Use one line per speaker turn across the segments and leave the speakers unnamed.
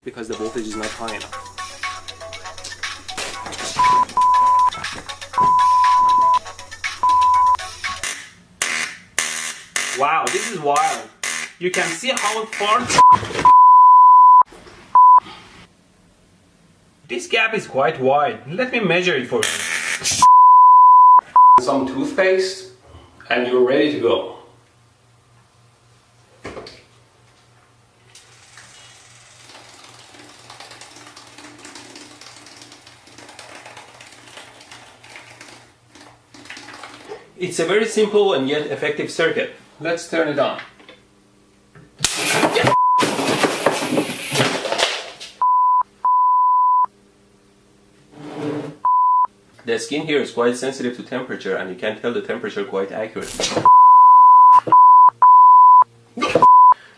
because the voltage is not high enough. Wow, this is wild. You can see how far this gap is quite wide. Let me measure it for you. Some toothpaste and you're ready to go. It's a very simple and yet effective circuit. Let's turn it on. The skin here is quite sensitive to temperature and you can tell the temperature quite accurately.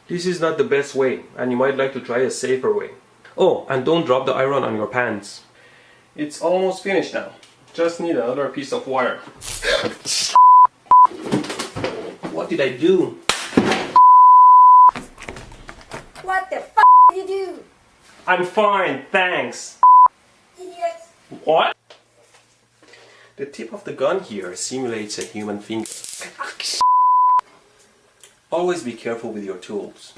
This is not the best way and you might like to try a safer way. Oh, and don't drop the iron on your pants. It's almost finished now. Just need another piece of wire. What did I do?
What the f*** did you do?
I'm fine, thanks.
Idiot.
What? The tip of the gun here simulates a human finger. Always be careful with your tools.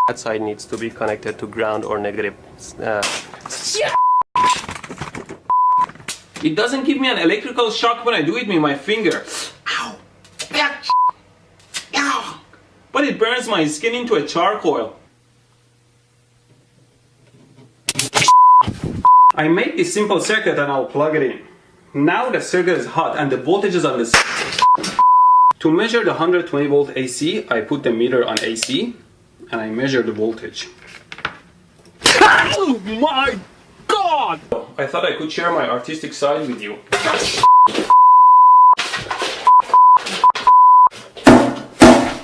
That side needs to be connected to ground or negative. It doesn't give me an electrical shock when I do it with my finger. Ow! Ow! But it burns my skin into a charcoal. I made this simple circuit and I'll plug it in. Now the circuit is hot and the voltage is on the... To measure the 120 volt AC, I put the meter on AC and I measure the voltage. Oh my God! I thought I could share my artistic side with you.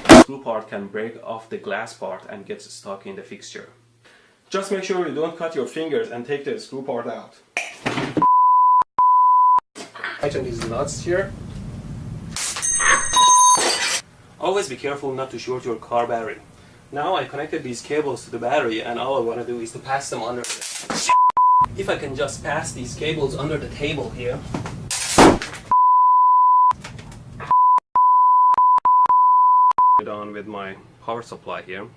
The screw part can break off the glass part and gets stuck in the fixture. Just make sure you don't cut your fingers and take the screw part out. Tighten these nuts here. Always be careful not to short your car battery. Now I connected these cables to the battery and all I want to do is to pass them under the... If I can just pass these cables under the table here. Get on with my power supply here.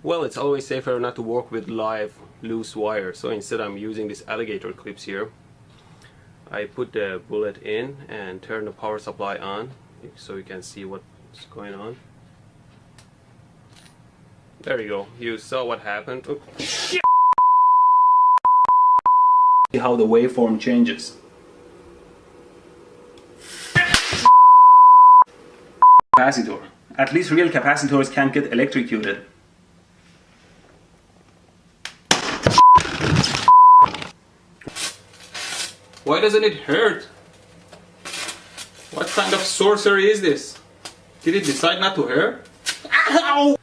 Well, it's always safer not to work with live loose wire, so instead I'm using these alligator clips here. I put the bullet in and turn the power supply on so you can see what's going on. There you go, you saw what happened. See how the waveform changes. Capacitor. At least real capacitors can't get electrocuted. Why doesn't it hurt? What kind of sorcery is this? Did it decide not to hurt? Ow!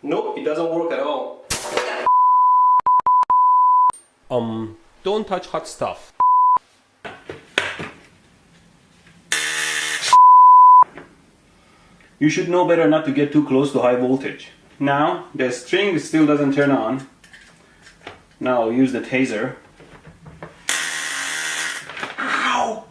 Nope, it doesn't work at all. Don't touch hot stuff. You should know better not to get too close to high voltage. Now, the string still doesn't turn on. Now I'll use the taser. Ow!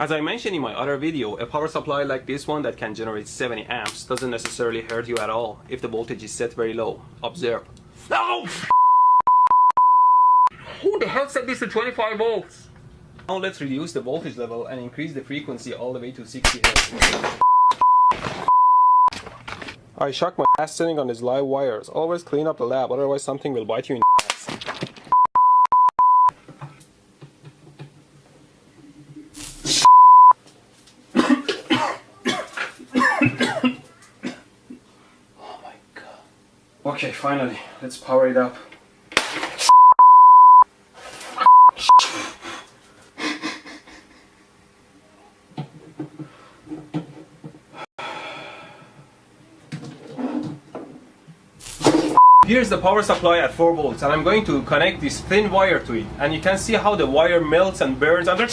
As I mentioned in my other video, a power supply like this one that can generate 70 amps doesn't necessarily hurt you at all if the voltage is set very low. Observe. No! Who the hell set this to 25 volts? Now let's reduce the voltage level and increase the frequency all the way to 60 Hz. I shock my ass sitting on these live wires. Always clean up the lab, otherwise something will bite you in the ass. Oh my God. Okay, finally, let's power it up. Here's the power supply at 4 volts, and I'm going to connect this thin wire to it, and you can see how the wire melts and burns under.